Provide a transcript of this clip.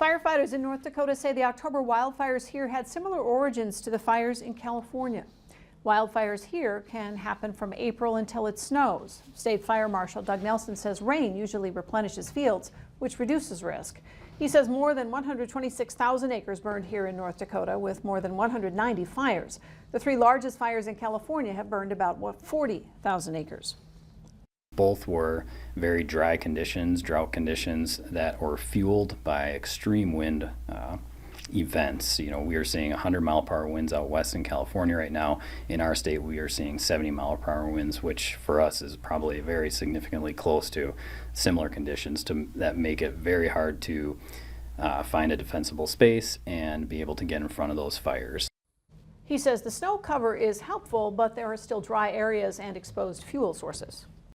Firefighters in North Dakota say the October wildfires here had similar origins to the fires in California. Wildfires here can happen from April until it snows. State Fire Marshal Doug Nelson says rain usually replenishes fields, which reduces risk. He says more than 126,000 acres burned here in North Dakota with more than 190 fires. The three largest fires in California have burned about 40,000 acres. Both were very dry conditions, drought conditions that were fueled by extreme wind events. You know, we are seeing 100-mile-per-hour winds out west in California right now. In our state, we are seeing 70-mile-per-hour winds, which for us is probably very significantly close to similar conditions that make it very hard to find a defensible space and be able to get in front of those fires. He says the snow cover is helpful, but there are still dry areas and exposed fuel sources.